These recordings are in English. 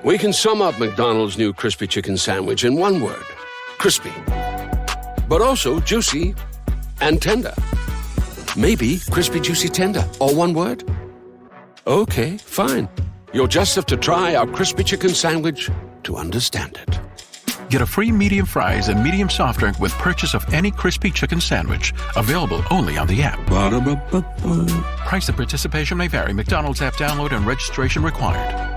We can sum up McDonald's new crispy chicken sandwich in one word: crispy. But also juicy and tender. Maybe crispy, juicy, tender, all one word? Okay, fine. You'll just have to try our crispy chicken sandwich to understand it. Get a free medium fries and medium soft drink with purchase of any crispy chicken sandwich. Available only on the app. Ba-da-ba-ba-ba. Price and participation may vary. McDonald's app download and registration required.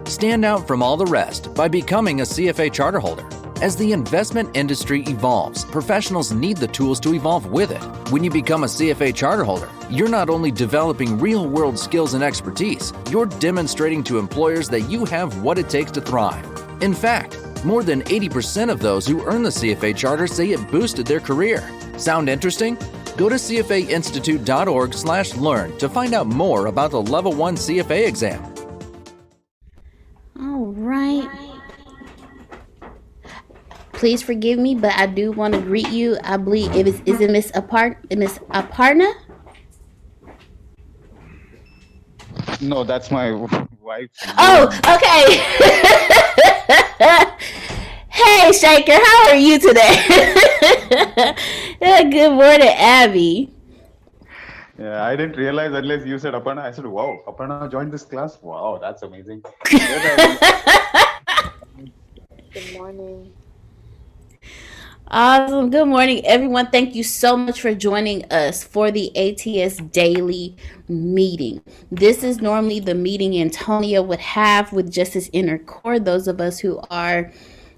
Stand out from all the rest by becoming a CFA charter holder. As the investment industry evolves, professionals need the tools to evolve with it. When you become a CFA charter holder, you're not only developing real-world skills and expertise, you're demonstrating to employers that you have what it takes to thrive. In fact, more than 80% of those who earn the CFA charter say it boosted their career. Sound interesting? Go to cfainstitute.org/learn to find out more about the Level 1 CFA exam. All right. Please forgive me, but I do want to greet you. I believe is it Miss Aparna? No, that's my wife. Oh, okay. Hey, Shaker, how are you today? Good morning, Abby. Yeah, I didn't realize unless you said Aparna. I said, wow, Aparna joined this class. Wow, that's amazing. Good morning. Awesome. Good morning, everyone. Thank you so much for joining us for the ATS Daily meeting. This is normally the meeting Antonio would have with just his inner core, those of us who are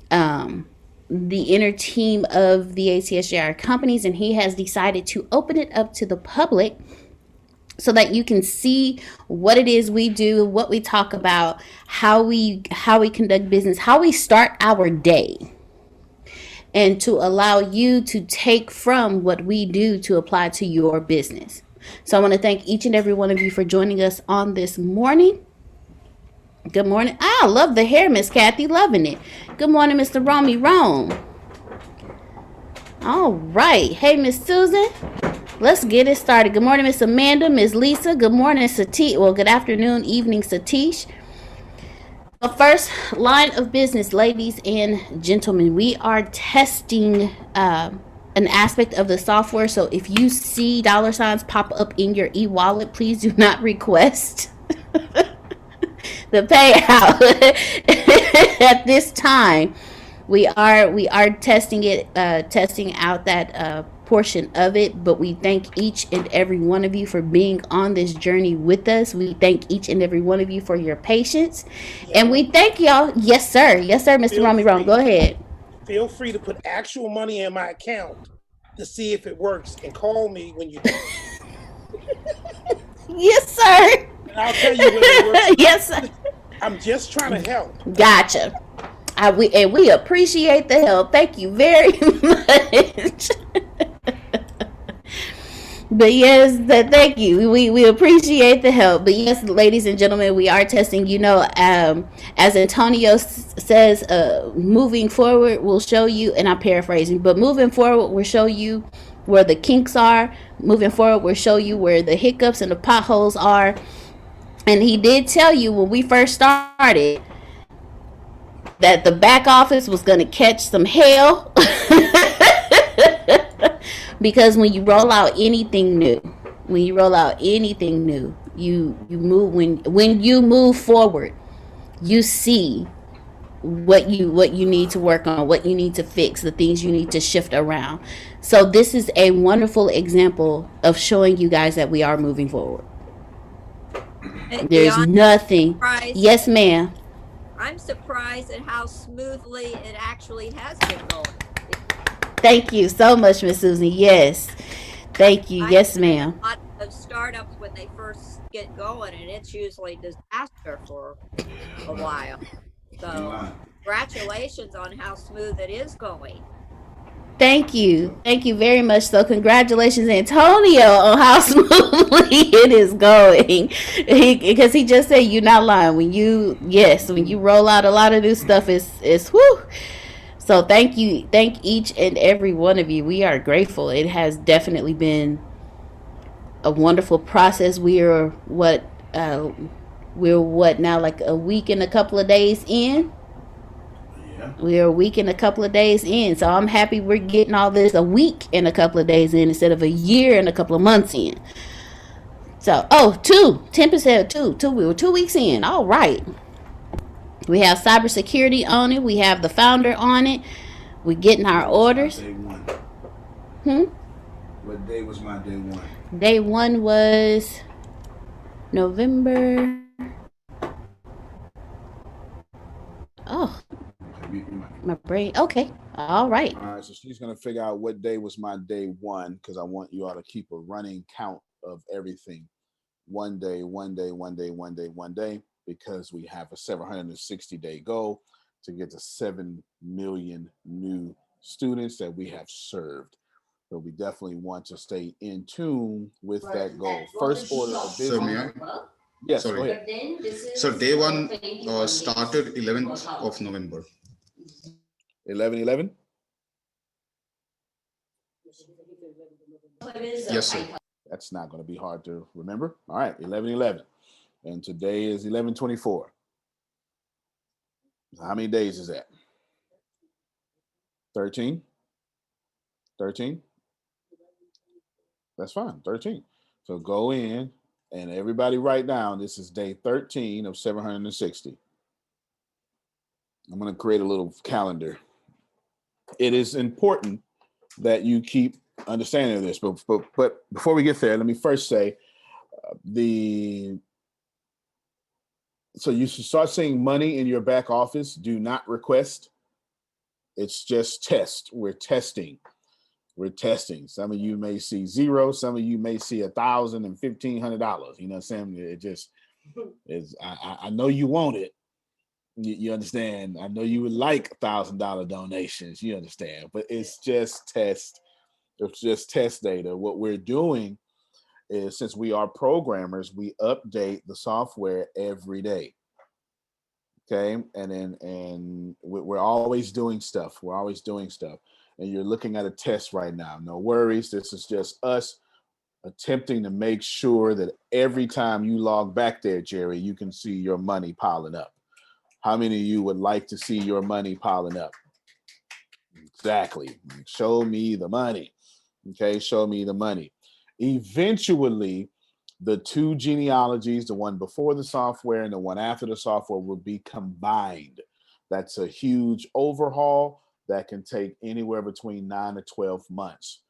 the inner team of the ATSJR companies, and he has decided to open it up to the public so that you can see what it is we do, what we talk about, how we conduct business, how we start our day, and to allow you to take from what we do to apply to your business. So I want to thank each and every one of you for joining us on this morning. Good morning. I love the hair, Miss Kathy. Loving it. Good morning, Mr. Romy Rome. All right. Hey, Miss Susan. Let's get it started. Good morning, Miss Amanda, Miss Lisa. Good morning, Satish. Well, good afternoon, evening, Satish. The first line of business, ladies and gentlemen, we are testing an aspect of the software. So if you see $ pop up in your e-wallet, please do not request the payout at this time. We are testing it, testing out that portion of it, but we thank each and every one of you for being on this journey with us. We thank each and every one of you for your patience, and we thank y'all. Yes, sir. Yes, sir, Mr. Romy Ron. Go ahead. Feel free to put actual money in my account to see if it works, and call me when you do. Yes, sir. And I'll tell you when it works. Yes, sir. I'm just trying to help. Gotcha. We appreciate the help. Thank you very much. But yes, thank you. We appreciate the help. But yes, ladies and gentlemen, we are testing. You know, as Antonio says, moving forward, we'll show you, and I'm paraphrasing, but moving forward, we'll show you where the kinks are. Moving forward, we'll show you where the hiccups and the potholes are. And he did tell you when we first started that the back office was going to catch some hell. Because when you roll out anything new, you move when you move forward, you see what you need to work on, what you need to fix, the things you need to shift around. So this is a wonderful example of showing you guys that we are moving forward. There's nothing. Surprised. Yes, ma'am. I'm surprised at how smoothly it actually has been going. Thank you so much, Miss Susan. Yes. Thank you. Yes, ma'am. A lot of startups, when they first get going, and it's usually disaster for a while. So congratulations on how smooth it is going. Thank you. Thank you very much. So congratulations, Antonio, on how smoothly it is going. Because he just said you're not lying. When you roll out a lot of new stuff, it's whoo. So thank you. Thank each and every one of you. We are grateful. It has definitely been a wonderful process. We are We're what now, like a week and a couple of days in? Yeah. We're a week and a couple of days in. So I'm happy we're getting all this a week and a couple of days in instead of a year and a couple of months in. So, 10%, two. We were 2 weeks in. All right. We have cybersecurity on it. We have the founder on it. We're getting our orders. Day one. Hmm? What day was my day one? Day one was November. Oh, my brain. Okay. All right. All right, so she's gonna figure out what day was my day one because I want you all to keep a running count of everything. One day, because we have a 760-day goal to get to 7 million new students that we have served. So we definitely want to stay in tune with that goal. First order of business. So may I? Yes, Sorry. go ahead. So day one started 11th of November. 11/11. Yes, sir. That's not going to be hard to remember. All right, 11/11, and today is 11/24. How many days is that? 13. 13. That's fine. 13. So go in and everybody write down this is day 13 of 760. I'm going to create a little calendar. It is important that you keep understanding of this, but before we get there, let me first say so you should start seeing money in your back office. Do not request. It's just test. We're testing. Some of you may see zero. Some of you may see $1,000 and $1,500. You know what I'm saying? It just is. I know you want it. You understand? I know you would like $1,000 donations. You understand? But it's just test. It's just test data. What we're doing is, since we are programmers, we update the software every day. Okay, and we're always doing stuff. And you're looking at a test right now. No worries. This is just us attempting to make sure that every time you log back there, Jerry, you can see your money piling up. How many of you would like to see your money piling up? Exactly. Show me the money. Okay, show me the money. Eventually, the two genealogies, the one before the software and the one after the software, will be combined. That's a huge overhaul that can take anywhere between 9 to 12 months.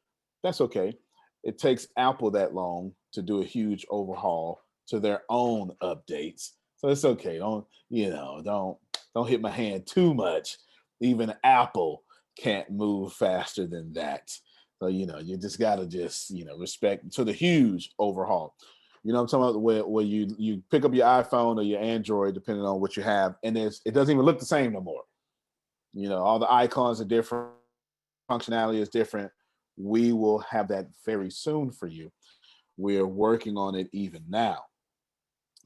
That's okay. It takes Apple that long to do a huge overhaul to their own updates. So it's okay. Don't hit my hand too much. Even Apple can't move faster than that. So, you just got to respect to the huge overhaul. You know what I'm talking about, where you pick up your iPhone or your Android, depending on what you have, and it doesn't even look the same no more. All the icons are different, functionality is different. We will have that very soon for you. We're working on it even now.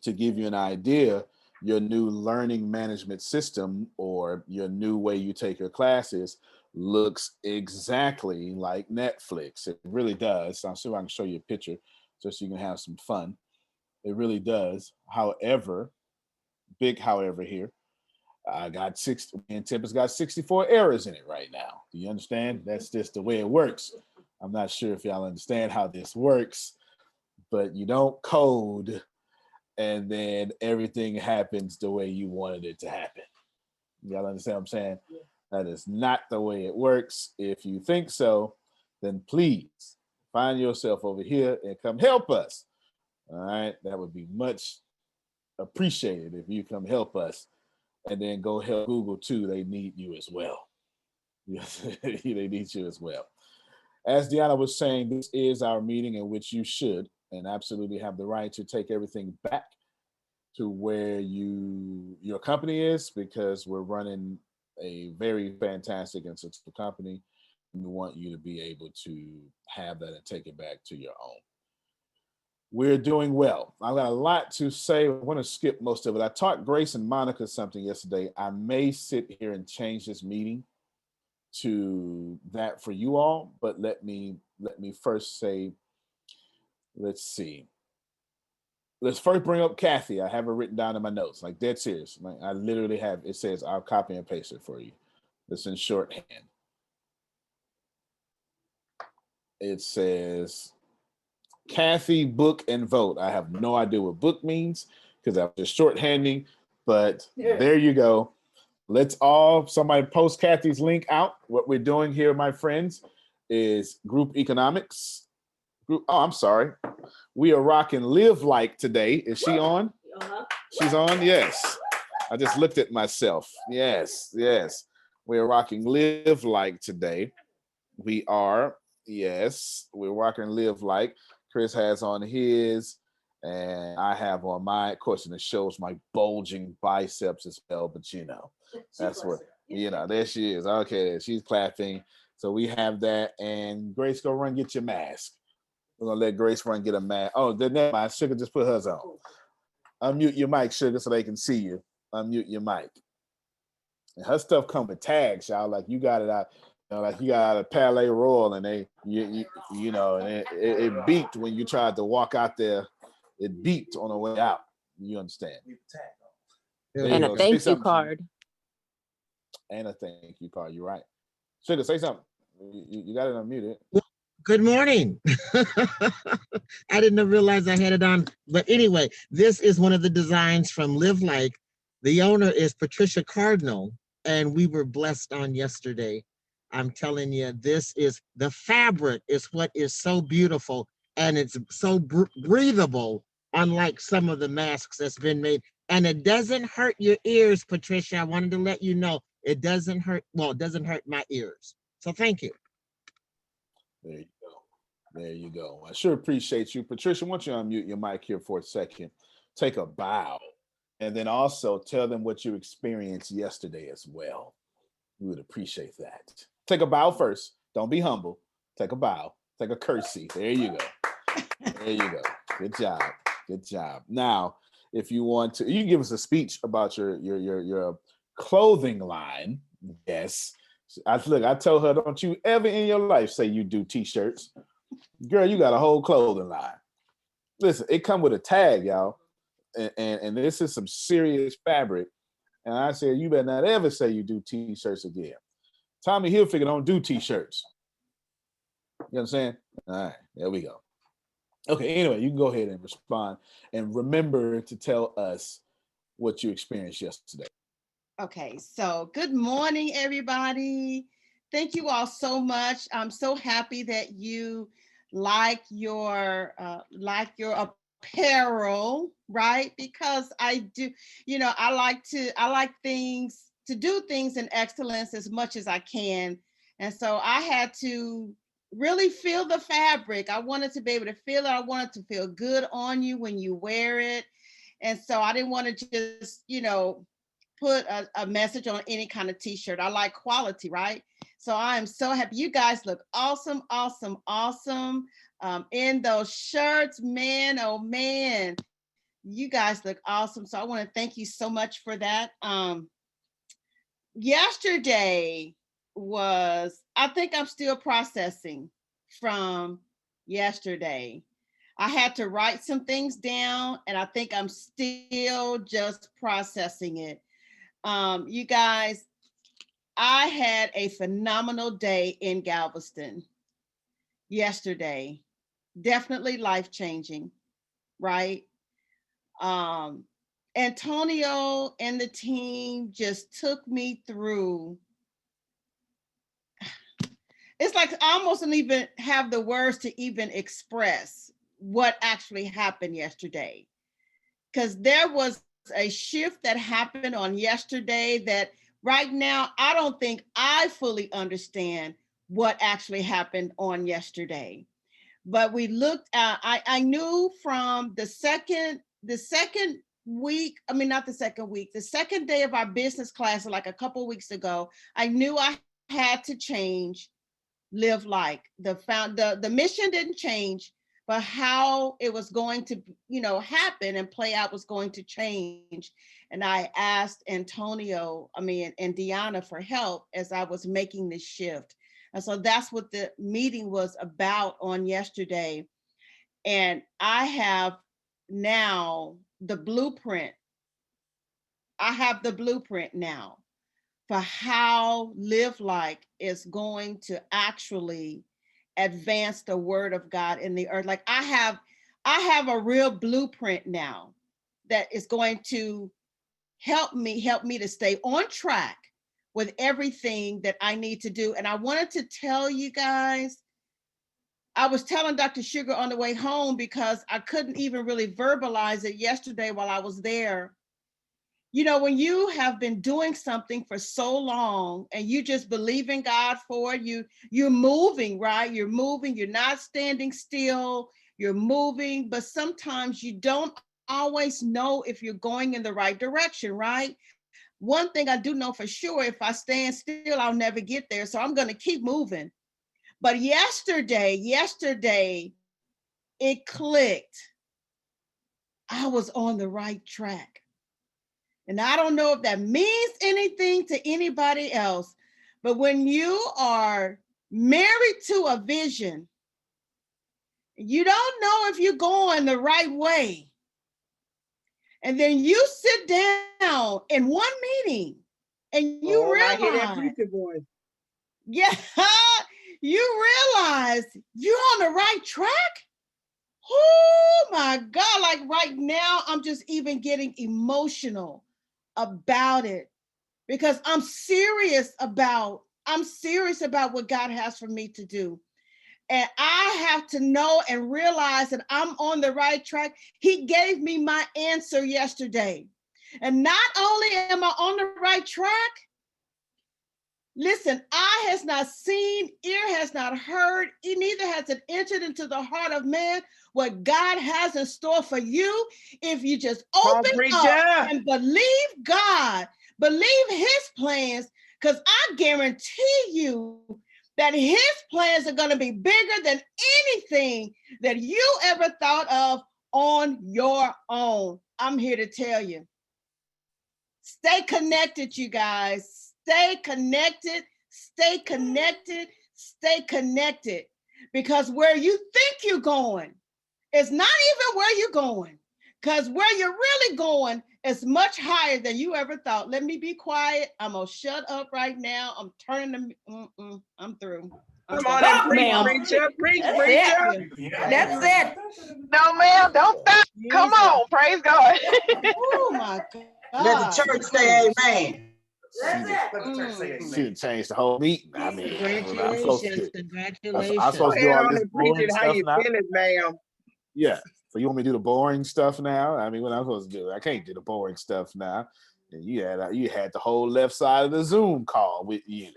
To give you an idea, your new learning management system or your new way you take your classes looks exactly like Netflix. It really does. I'll see if I can show you a picture just so you can have some fun. It really does. However, big however here, I got 60, and Tempest got 64 errors in it right now. Do you understand? That's just the way it works. I'm not sure if y'all understand how this works, but you don't code and then everything happens the way you wanted it to happen. Y'all understand what I'm saying? Yeah. That is not the way it works. If you think so, then please find yourself over here and come help us. All right, that would be much appreciated if you come help us, and then go help Google too. They need you as well. Yes, they need you as well. As Deanna was saying, this is our meeting in which you should and absolutely have the right to take everything back to where your company is, because we're running a very fantastic and successful company. We want you to be able to have that and take it back to your own. We're doing well. I've got a lot to say. I want to skip most of it. I taught Grace and Monica something yesterday. I may sit here and change this meeting to that for you all, but let me first say, let's see. let's first bring up Kathy. I have it written down in my notes, like dead serious. Like I literally have, it says, I'll copy and paste it for you. It's in shorthand. It says, Kathy, book and vote. I have no idea what book means because I'm just shorthanding, but there you go. Let's all, somebody post Kathy's link out. What we're doing here, my friends, is group economics. Oh, I'm sorry. We are rocking Live Like today. Is she on? She's on? Yes. I just looked at myself. Yes, yes. We are rocking Live Like today. We are, yes, we're rocking Live Like. Chris has on his, and I have on mine. Of course, and it shows my bulging biceps as well, but you know, that's what, you know, there she is. Okay, she's clapping. So we have that, and Grace, go run get your mask. We're gonna let Grace run get a mask. Oh, then never mind. Sugar, just put hers on. Unmute your mic, Sugar, so they can see you. Unmute your mic. And her stuff come with tags, y'all. Like you got it out, you know, like you got out of Palais Royal, and you know, and it beeped when you tried to walk out there. It beeped on the way out. You understand? And a thank you card. And a thank you card. You're right. Sugar, say something. You got it unmuted. Good morning. I didn't realize I had it on. But anyway, this is one of the designs from Live Like. The owner is Patricia Cardinal, and we were blessed on yesterday. I'm telling you, this is, the fabric is what is so beautiful, and it's so breathable, unlike some of the masks that's been made. And it doesn't hurt your ears, Patricia. I wanted to let you know it doesn't hurt. Well, it doesn't hurt my ears. So thank you. There you go. There you go. I sure appreciate you. Patricia, why don't you unmute your mic here for a second? Take a bow. And then also tell them what you experienced yesterday as well. We would appreciate that. Take a bow first. Don't be humble. Take a bow. Take a curtsy. There you go. There you go. Good job. Good job. Now, if you want to, you can give us a speech about your clothing line. Yes. I told her, don't you ever in your life say you do t-shirts. Girl, you got a whole clothing line. Listen, it come with a tag, y'all. And this is some serious fabric. And I said, you better not ever say you do t-shirts again. Tommy Hilfiger don't do t-shirts. You know what I'm saying? All right, there we go. Okay, anyway, you can go ahead and respond. And remember to tell us what you experienced yesterday. Okay, so good morning, everybody. Thank you all so much. I'm so happy that you like your apparel, right? Because I do, you know, I like things to do things in excellence as much as I can. And so I had to really feel the fabric. I wanted to be able to feel it. I wanted to feel good on you when you wear it. And so I didn't want to just, you know, put a message on any kind of t-shirt. I like quality, right? So I am so happy. You guys look awesome, awesome, awesome. In those shirts, man, oh man, you guys look awesome. So I want to thank you so much for that. Yesterday was, I think I'm still processing from yesterday. I had to write some things down, and I think I'm still just processing it. You guys, I had a phenomenal day in Galveston yesterday. Definitely life-changing, right? Antonio and the team just took me through. It's like I almost don't even have the words to even express what actually happened yesterday. Because there was a shift that happened on yesterday that right now, I don't think I fully understand what actually happened on yesterday. But we looked at, I knew from the second week, I mean, not the second week, the second day of our business class, like a couple weeks ago, I knew I had to change Live Like. The mission didn't change, but how it was going to, you know, happen and play out was going to change. And I asked Antonio, and Deanna for help as I was making this shift. And so that's what the meeting was about on yesterday. And I have now the blueprint. I have the blueprint now for how Live Like is going to actually advance the word of God in the earth. Like I have a real blueprint now that is going to help me to stay on track with everything that I need to do. And I wanted to tell you guys, I was telling Dr. Sugar on the way home because I couldn't even really verbalize it yesterday while I was there. You know, when you have been doing something for so long and you just believe in God for it, you're moving, right? You're moving, you're not standing still, you're moving, but sometimes you don't always know if you're going in the right direction, right? One thing I do know for sure, if I stand still, I'll never get there. So I'm going to keep moving. But yesterday, it clicked. I was on the right track. And I don't know if that means anything to anybody else, but when you are married to a vision, you don't know if you're going the right way. And then you sit down in one meeting and you realize, yeah, you realize you're on the right track. Oh my God, like right now, I'm just even getting emotional about it because I'm serious about what God has for me to do. And I have to know and realize that I'm on the right track. He gave me my answer yesterday. And not only am I on the right track, listen, eye has not seen, ear has not heard, neither has it entered into the heart of man what God has in store for you. If you just open up and believe God, believe his plans, because I guarantee you that his plans are going to be bigger than anything that you ever thought of on your own. I'm here to tell you. Stay connected, you guys. Stay connected, stay connected, stay connected. Because where you think you're going is not even where you're going. Because where you're really going is much higher than you ever thought. Let me be quiet. I'm going to shut up right now. I'm turning the, I'm through. Come on and preach. That's it. No, ma'am, don't stop. Come on, praise God. Oh my God. Let the church say amen. She changed the whole meeting. I mean, Congratulations. I'm supposed to do all this boring how stuff you now. feeling, ma'am. Yeah. So you want me to do the boring stuff now? I mean, what I'm supposed to do? I can't do the boring stuff now. And you had the whole left side of the Zoom call with you.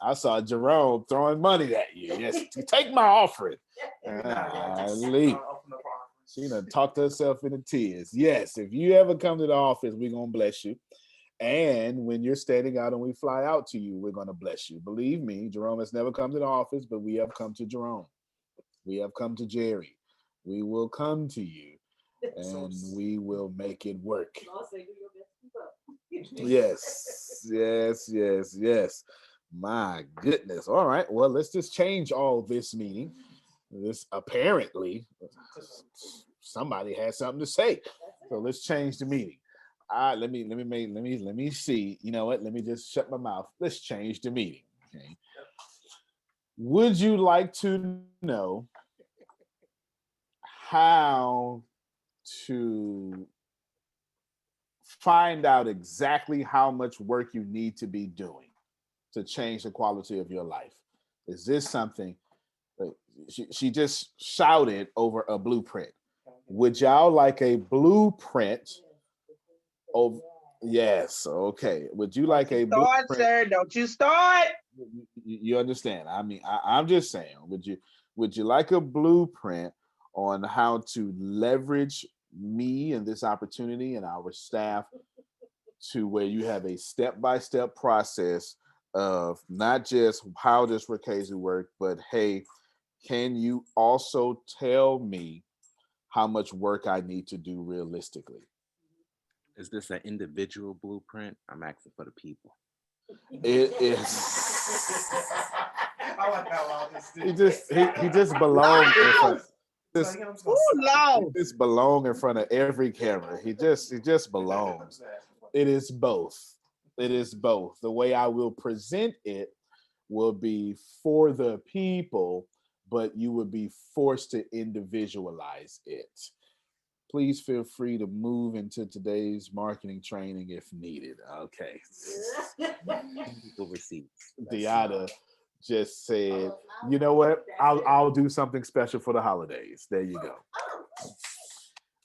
I saw Jerome throwing money at you. Yes, take my offering. Leave. She done talked herself into tears. Yes, if you ever come to the office, we're going to bless you. And when you're standing out and we fly out to you, we're going to bless you. Believe me, Jerome has never come to the office, but we have come to Jerome. We have come to Jerry. We will come to you and we will make it work. Yes. My goodness. All right. Well, let's just change all this meeting. This apparently somebody has something to say. So let's change the meeting. Let me see. You know what? Let me just shut my mouth. Let's change the meeting. Okay. Would you like to know how to find out exactly how much work you need to be doing to change the quality of your life? Is this something? She just shouted over a blueprint. Would y'all like a blueprint? Oh, yes. Okay. Would you like a blueprint? Sir, don't you start. You understand? I mean, I'm just saying. Would you like a blueprint on how to leverage me and this opportunity and our staff to where you have a step-by-step process of not just how does Rakezu work, but hey, can you also tell me how much work I need to do realistically? Is this an individual blueprint? I'm asking for the people. It is. I like how all this. He just belongs. Lord. He just belong in front of every camera. He just belongs. It is both. It is both. The way I will present it will be for the people, but you would be forced to individualize it. Please feel free to move into today's marketing training if needed. Okay. Deanna just said, you know what? I'll do something special for the holidays. There you go.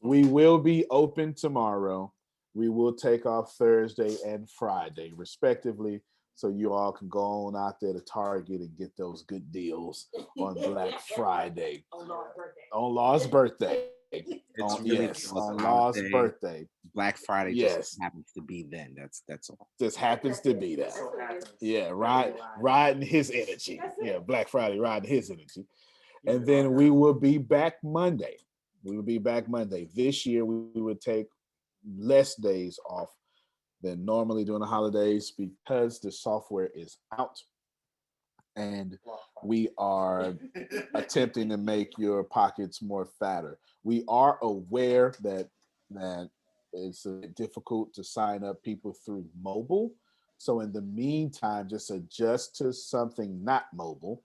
We will be open tomorrow. We will take off Thursday and Friday, respectively, so you all can go on out there to Target and get those good deals on Black Friday. On Law's birthday. It's On, really yes, Law's on Law's holiday. birthday. Black Friday Yes. just happens to be then. That's all. Just happens to be that. Yeah, riding his energy. Yeah, Black Friday riding his energy. And then we will be back Monday. We will be back Monday. This year we would take less days off than normally during the holidays because the software is out and we are attempting to make your pockets more fatter. We are aware that it's difficult to sign up people through mobile. So in the meantime, just adjust to something not mobile,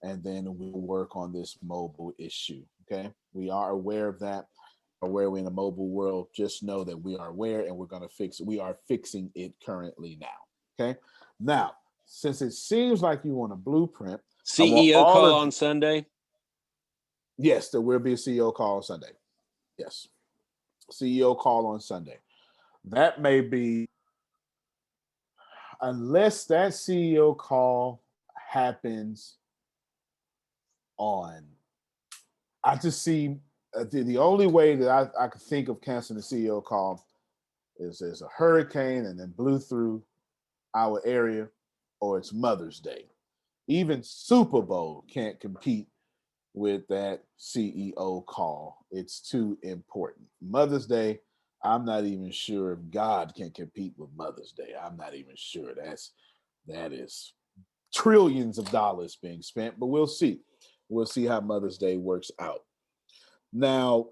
and then we'll work on this mobile issue. Okay, we are aware of that. Aware we're in a mobile world. Just know that we are aware, and we're going to fix it. We are fixing it currently now. Okay, now since it seems like you want a blueprint, CEO call on Sunday. Yes, there will be a CEO call on Sunday. Yes, CEO call on Sunday. That may be, unless that CEO call happens on, I just see the only way that I could think of canceling the CEO call is there's a hurricane and then blew through our area, or it's Mother's Day. Even Super Bowl can't compete with that CEO call. It's too important. Mother's Day, I'm not even sure if God can compete with Mother's Day. I'm not even sure. That is trillions of dollars being spent, but we'll see. We'll see how Mother's Day works out. Now,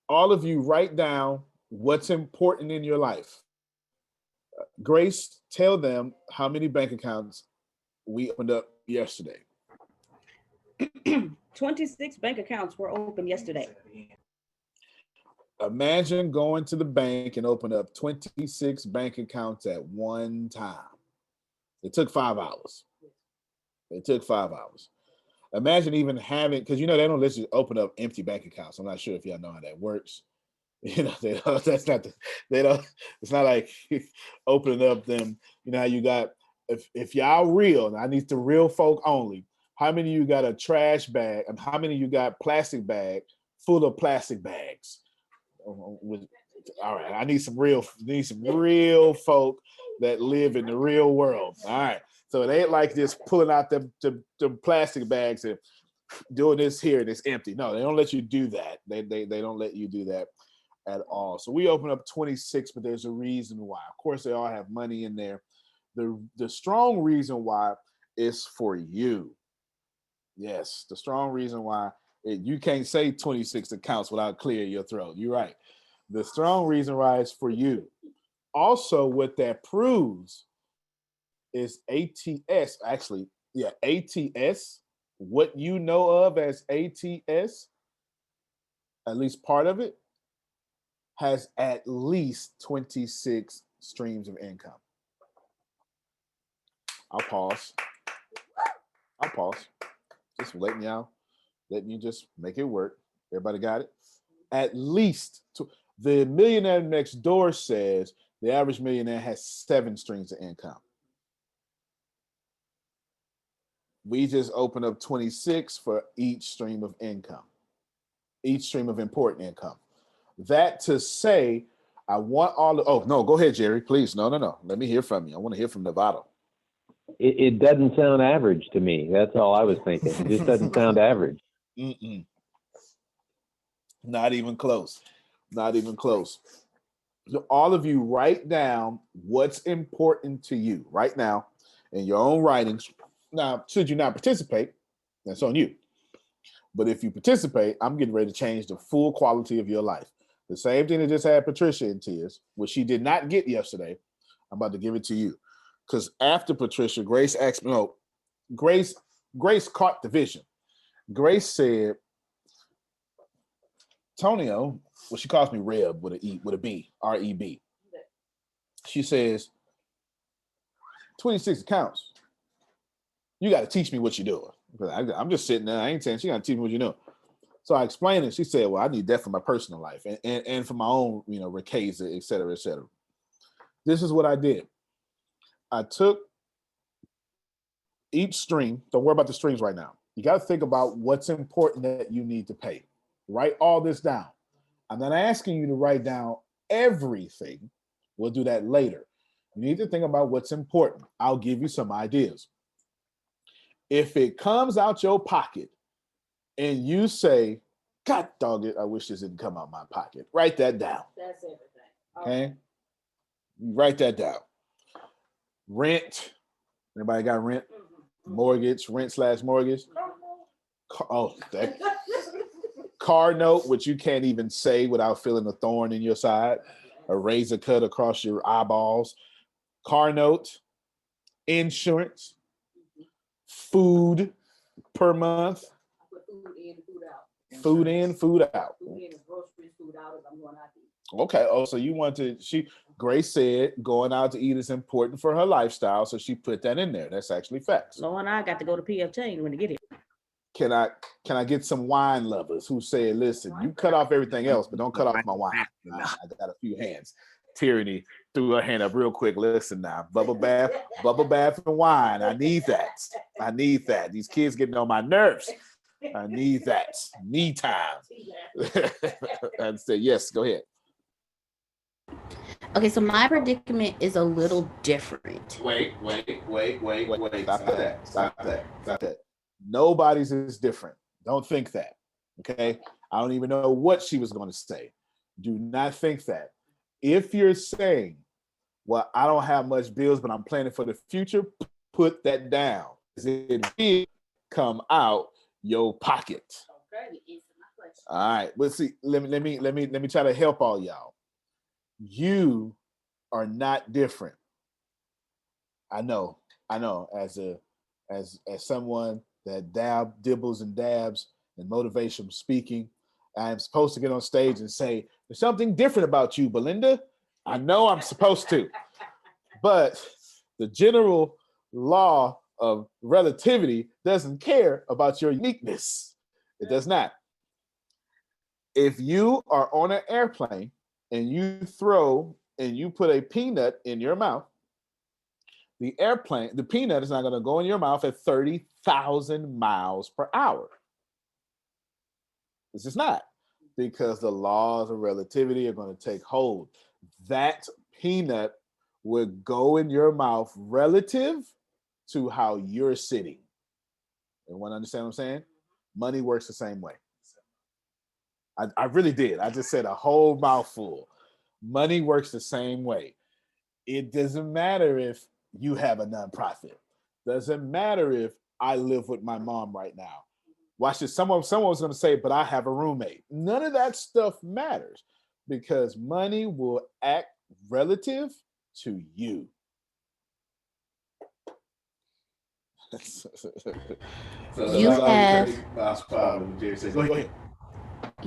all of you write down what's important in your life. Grace, tell them how many bank accounts we opened up yesterday. 26 bank accounts were open yesterday. Imagine going to the bank and open up 26 bank accounts at one time. It took 5 hours. It took 5 hours. Imagine even having, because they don't let you open up empty bank accounts. I'm not sure if y'all know how that works. It's not like opening up them, how you got, if y'all real, and I need the real folk only, how many of you got a trash bag, and how many of you got plastic bag full of plastic bags? All right, I need some real folk that live in the real world. All right, so it ain't like just pulling out the plastic bags and doing this here and it's empty. No, they don't let you do that. They don't let you do that at all. So we open up 26, but there's a reason why. Of course, they all have money in there. The strong reason why is for you. Yes, the strong reason why you can't say 26 accounts without clearing your throat. You're right. The strong reason why is for you. Also, what that proves is ATS, ATS, what you know of as ATS, at least part of it, has at least 26 streams of income. I'll pause. Just letting you just make it work. Everybody got it? At least the millionaire next door says the average millionaire has 7 streams of income. We just open up 26 for each stream of income, each stream of important income. That to say, I want oh, no, go ahead, Jerry, please. No. Let me hear from you. I want to hear from Nevada. It doesn't sound average to me. That's all I was thinking. It just doesn't sound average. Mm-mm. Not even close. Not even close. So all of you write down what's important to you right now in your own writings. Now, should you not participate, that's on you. But if you participate, I'm getting ready to change the full quality of your life. The same thing that just had Patricia in tears, which she did not get yesterday. I'm about to give it to you. Because after Patricia, Grace asked me, no, Grace caught the vision. Grace said, Tonio, well, she calls me Reb with a B, R-E-B. She says, 26 accounts. You got to teach me what you're doing. I'm just sitting there. I ain't saying she got to teach me what you're doing. So I explained it. She said, well, I need that for my personal life and for my own, Ricasa, et cetera, et cetera. This is what I did. I took each stream. Don't worry about the streams right now. You got to think about what's important that you need to pay. Write all this down. I'm not asking you to write down everything. We'll do that later. You need to think about what's important. I'll give you some ideas. If it comes out your pocket and you say, God dog it, I wish this didn't come out my pocket. Write that down. That's everything. Okay? You write that down. Rent. Anybody got rent? Mortgage, rent/mortgage. Car note, which you can't even say without feeling a thorn in your side, a razor cut across your eyeballs. Car note, insurance, food per month. Food in, food out. Food in, groceries, food out if I'm going out to eat. Okay. Oh, so you want to, Grace said going out to eat is important for her lifestyle, so she put that in there. That's actually facts. Lord, I got to go to PF Chang's when to get it. Can I get some wine lovers who say, listen, you cut off everything else, but don't cut off my wine. I got a few hands. Tyranny threw her hand up real quick. Listen now, bubble bath and wine. I need that. These kids getting on my nerves. I need that. Me time. And say, yes, go ahead. Okay, so my predicament is a little different. Wait. Stop that. Nobody's is different. Don't think that. Okay? I don't even know what she was going to say. Do not think that. If you're saying, well, I don't have much bills, but I'm planning for the future, put that down. It will come out your pocket. Okay. All right. Well, see, let me try to help all y'all. You are not different. I know. As someone that dibbles and dabs in motivational speaking, I am supposed to get on stage and say, there's something different about you, Belinda. I know I'm supposed to. But the general law of relativity doesn't care about your uniqueness. It does not. If you are on an airplane and you put a peanut in your mouth, the peanut is not going to go in your mouth at 30,000 miles per hour. This is not, because the laws of relativity are going to take hold. That peanut would go in your mouth relative to how you're sitting. Everyone understand what I'm saying? Money works the same way. I really did. I just said a whole mouthful. Money works the same way. It doesn't matter if you have a nonprofit. Doesn't matter if I live with my mom right now. Watch this. Someone was going to say, but I have a roommate. None of that stuff matters, because money will act relative to you.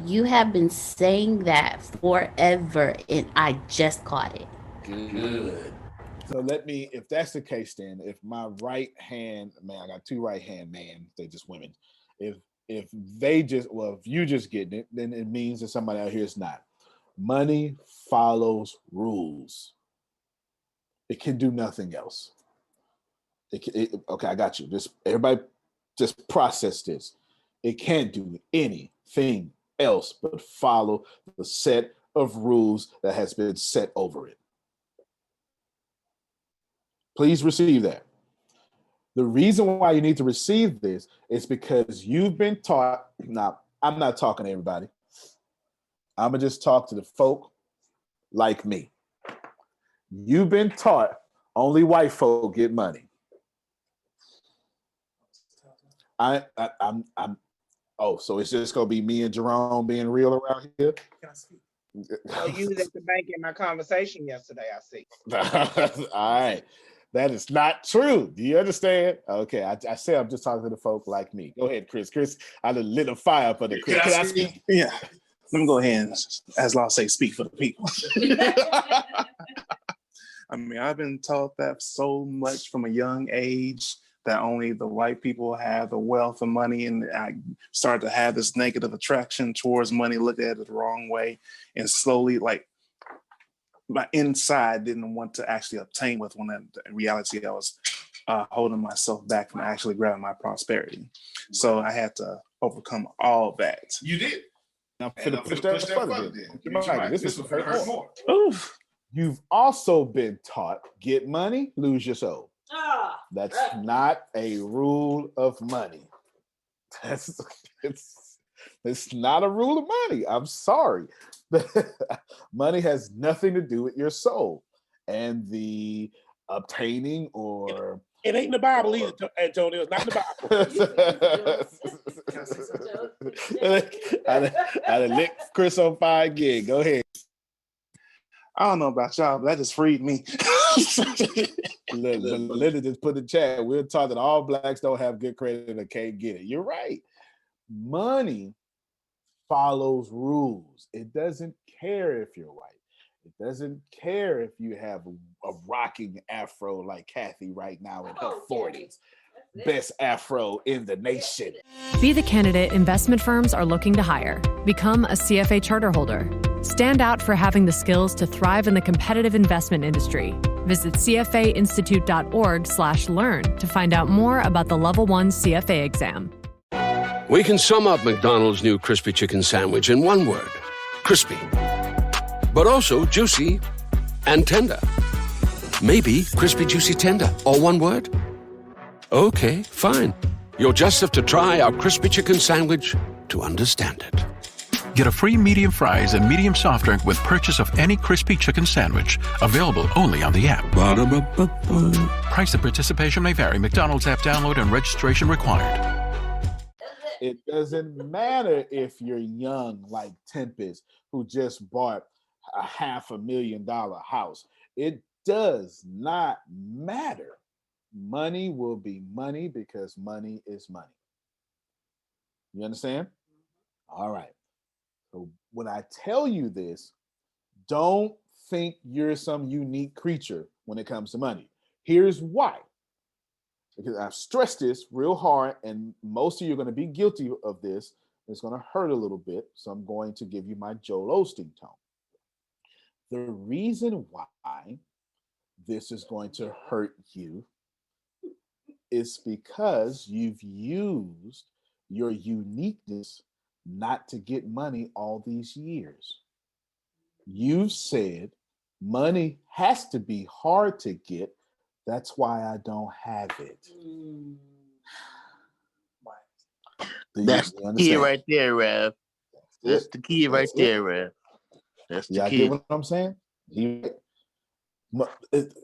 You have been saying that forever, and I just caught it. Good. So if that's the case, then if my right hand man, I got two right hand man, they just women. If you just getting it, then it means that somebody out here is not. Money follows rules. It can do nothing else. Okay, I got you. Everybody just process this. It can't do anything else but follow the set of rules that has been set over it. Please receive that. The reason why you need to receive this is because you've been taught. Now, I'm not talking to everybody. I'm going to just talk to the folk like me. You've been taught only white folk get money. Oh, so it's just gonna be me and Jerome being real around here? Oh, you was at the bank in my conversation yesterday, I see. All right. That is not true. Do you understand? Okay, I say I'm just talking to the folk like me. Go ahead, Chris. Chris, I done lit a fire up under Chris. Can I speak? Yeah. Let me go ahead and, as law say, speak for the people. I mean, I've been taught that so much from a young age that only the white people have the wealth and money, and I started to have this negative attraction towards money, look at it the wrong way, and slowly, like, my inside didn't want to actually obtain with when in reality I was holding myself back from actually grabbing my prosperity. So I had to overcome all that. You did. Now, for the push that further, this is hurt more. Oof. You've also been taught, get money, lose your soul. That's not a rule of money. It's not a rule of money. I'm sorry. Money has nothing to do with your soul and the obtaining or. It ain't in the Bible either, Antonio. It's not in the Bible. I licked Chris on fire again. Go ahead. I don't know about y'all, but that just freed me. Linda just put in the chat, we're taught that all blacks don't have good credit and can't get it. You're right. Money follows rules. It doesn't care if you're white. It doesn't care if you have a rocking afro like Kathy right now in her 40s. Best afro in the nation. Be the candidate investment firms are looking to hire. Become a CFA charter holder. Stand out for having the skills to thrive in the competitive investment industry. Visit cfainstitute.org/learn to find out more about the Level 1 CFA exam. We can sum up McDonald's new crispy chicken sandwich in one word: crispy. But also juicy and tender. Maybe crispy, juicy, tender, all one word? Okay, fine. You'll just have to try our crispy chicken sandwich to understand it. Get a free medium fries and medium soft drink with purchase of any crispy chicken sandwich. Available only on the app. Ba-da-ba-ba-ba. Price and participation may vary. McDonald's app download and registration required. It doesn't matter if you're young like Tempest, who just bought a $500,000 house. It does not matter. Money will be money because money is money. You understand? All right. So when I tell you this, don't think you're some unique creature when it comes to money. Here's why. Because I've stressed this real hard, and most of you are going to be guilty of this. It's going to hurt a little bit, so I'm going to give you my Joel Osteen tone. The reason why this is going to hurt you is because you've used your uniqueness not to get money all these years. You've said money has to be hard to get. That's why I don't have it. That's the key right there, Rev. That's the key right there, Rev. That's the key. Get what I'm saying?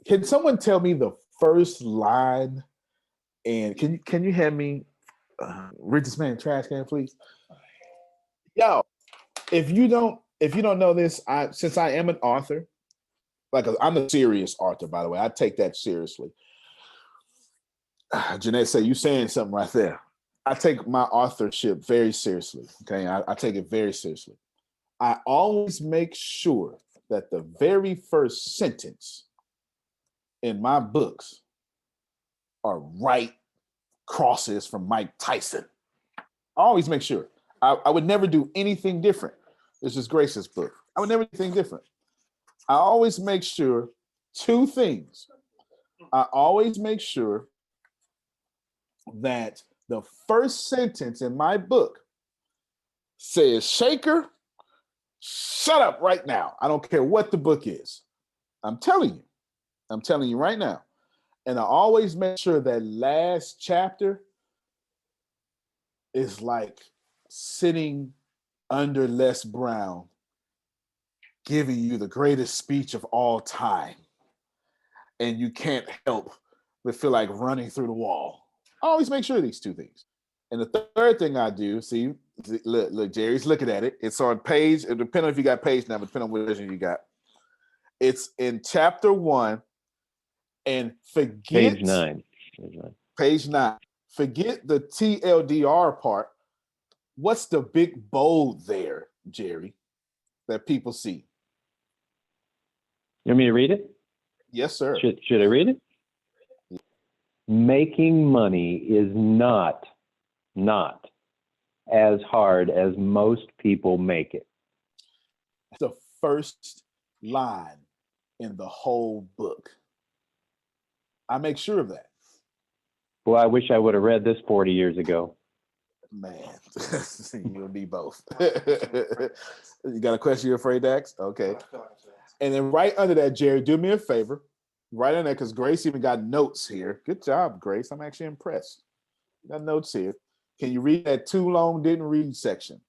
Can someone tell me the first line? And can you hand me Richest Man Trash Can, please? Yo, if you don't know this, since I am an author, I'm a serious author, by the way. I take that seriously. Jeanette said, you saying something right there. I take my authorship very seriously. Okay, I take it very seriously. I always make sure that the very first sentence in my books are right crosses from Mike Tyson. I always make sure. I would never do anything different. This is Grace's book. I would never do anything different. I always make sure two things. I always make sure that the first sentence in my book says, Shaker, shut up right now. I don't care what the book is. I'm telling you right now. And I always make sure that last chapter is like sitting under Les Brown, giving you the greatest speech of all time. And you can't help but feel like running through the wall. I always make sure of these two things. And the third thing I do, see, look, Jerry's looking at it. It's on page, it depends on if you got page number, depending on what version you got. It's in chapter 1, and forget Page 9. Page 9. Forget the TLDR part. What's the big bold there, Jerry, that people see? You want me to read it? Yes, sir. Should I read it? Making money is not as hard as most people make it. The first line in the whole book. I make sure of that. Well, I wish I would have read this 40 years ago. Man, you'll need both. You got a question you're afraid to ask? Okay. And then right under that, Jerry, do me a favor. Right under that, because Grace even got notes here. Good job, Grace. I'm actually impressed. Got notes here. Can you read that too long didn't read section?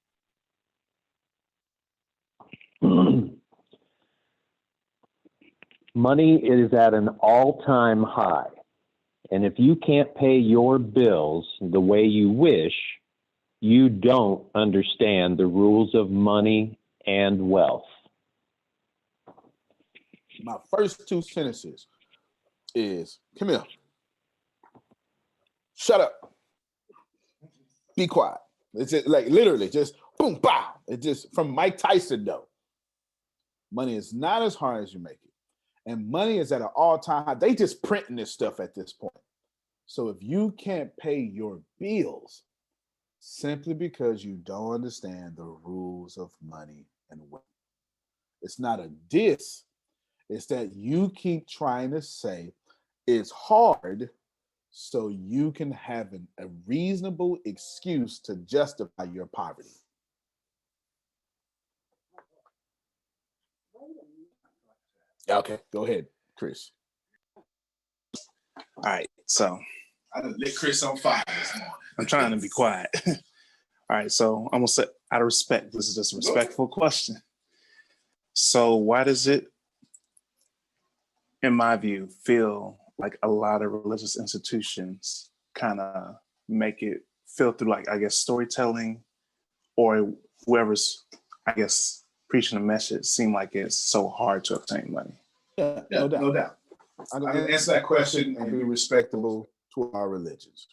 Money is at an all-time high. And if you can't pay your bills the way you wish, you don't understand the rules of money and wealth. My first 2 sentences is, come here. Shut up. Be quiet. It's just, like literally just boom, pow. It's just from Mike Tyson though. Money is not as hard as you make it. And money is at an all-time high. They just printing this stuff at this point. So if you can't pay your bills simply because you don't understand the rules of money and wealth, it's not a diss. It's that you keep trying to say it's hard so you can have a reasonable excuse to justify your poverty. Okay, go ahead, Chris. All right, so I lit Chris on fire this morning. I'm trying to be quiet. All right, so I'm gonna say, out of respect, this is just a respectful question. So why does it, in my view, feel like a lot of religious institutions kind of make it feel through, like, I guess, storytelling, or whoever's, I guess, preaching the message seem like it's so hard to obtain money? Yeah, no doubt. I'm going to answer that question and be respectable to our religions.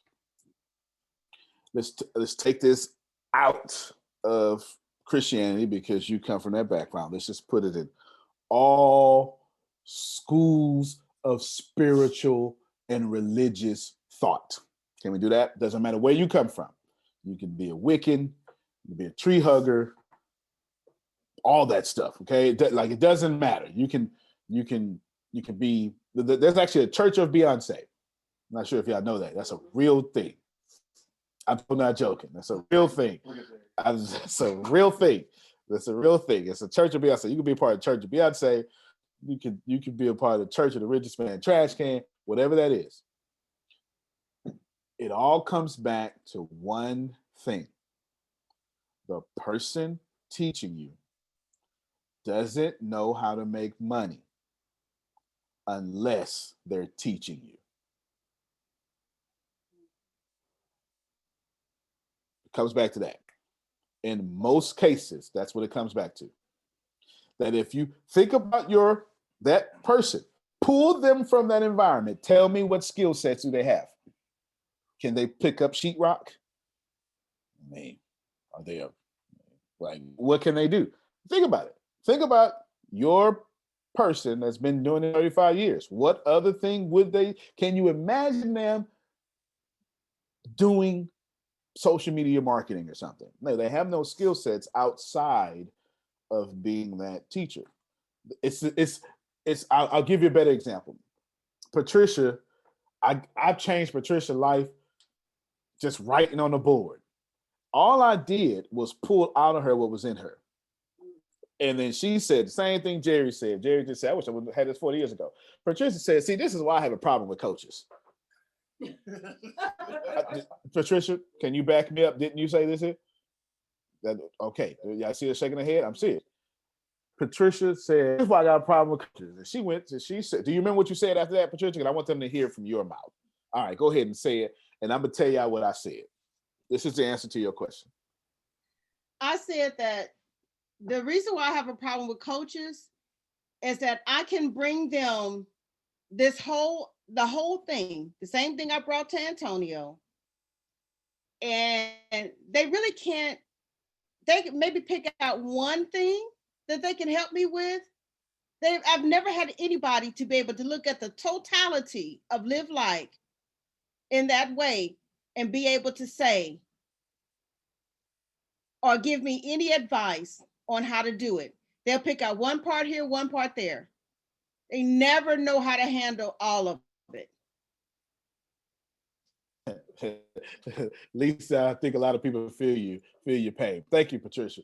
Let's take this out of Christianity because you come from that background. Let's just put it in all schools of spiritual and religious thought. Can we do that? Doesn't matter where you come from. You can be a Wiccan, you can be a tree hugger, all that stuff. Okay, like it doesn't matter. You can be. There's actually a Church of Beyonce. I'm not sure if y'all know that. That's a real thing. I'm not joking. That's a real thing. That's a real thing. That's a real thing. It's a Church of Beyonce. You can be a part of the Church of Beyonce. You can be a part of the Church of the Richest Man Trash Can, whatever that is. It all comes back to one thing. The person teaching you doesn't know how to make money unless they're teaching you. It comes back to that. In most cases, that's what it comes back to. That if you think about that person, pull them from that environment, tell me what skill sets do they have? Can they pick up sheetrock? I mean, are they what can they do? Think about it. Think about your person that's been doing it 35 years. What other thing can you imagine them doing social media marketing or something? No, they have no skill sets outside of being that teacher. I'll give you a better example. Patricia, I've changed Patricia's life just writing on the board. All I did was pull out of her what was in her. And then she said the same thing Jerry said. Jerry just said, I wish I would have had this 40 years ago. Patricia said, see, this is why I have a problem with coaches. Patricia, can you back me up? Didn't you say this here? Okay, y'all see her shaking her head? I'm serious. Patricia said, this is why I got a problem with coaches. And she said, do you remember what you said after that, Patricia? Because I want them to hear from your mouth. All right, go ahead and say it. And I'm going to tell y'all what I said. This is the answer to your question. I said that the reason why I have a problem with coaches is that I can bring them the whole thing, the same thing I brought to Antonio, and they really can't. They can maybe pick out one thing that they can help me with. I've never had anybody to be able to look at the totality of Live Like in that way and be able to say or give me any advice on how to do it. They'll pick out one part here, one part there. They never know how to handle all of it. Lisa, I think a lot of people feel your pain. Thank you, Patricia.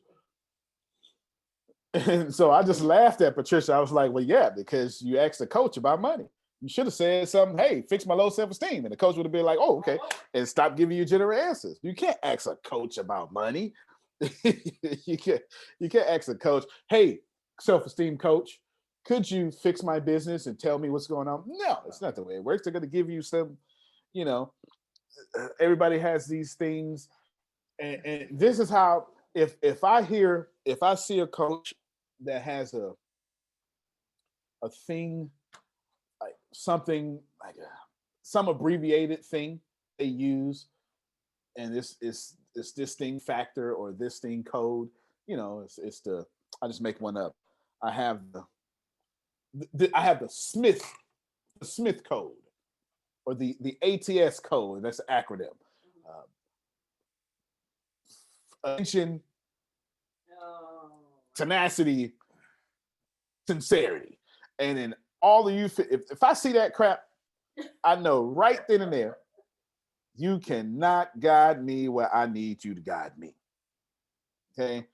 And so I just laughed at Patricia. I was like, well, yeah, because you asked the coach about money. You should have said something, hey, fix my low self-esteem. And the coach would have been like, oh, okay. And stop giving you general answers. You can't ask a coach about money. you can't ask a coach, hey, self-esteem coach, could you fix my business and tell me what's going on? No, it's not the way it works. They're going to give you some, everybody has these things. And this is how, if I see a coach that has a thing, like something like some abbreviated thing they use, and this is this thing factor or this thing code, it's the, I just make one up. I have the Smith code or the ATS code. That's an acronym. Attention, tenacity, sincerity. And then all of you, if I see that crap, I know right then and there, you cannot guide me where I need you to guide me. Okay?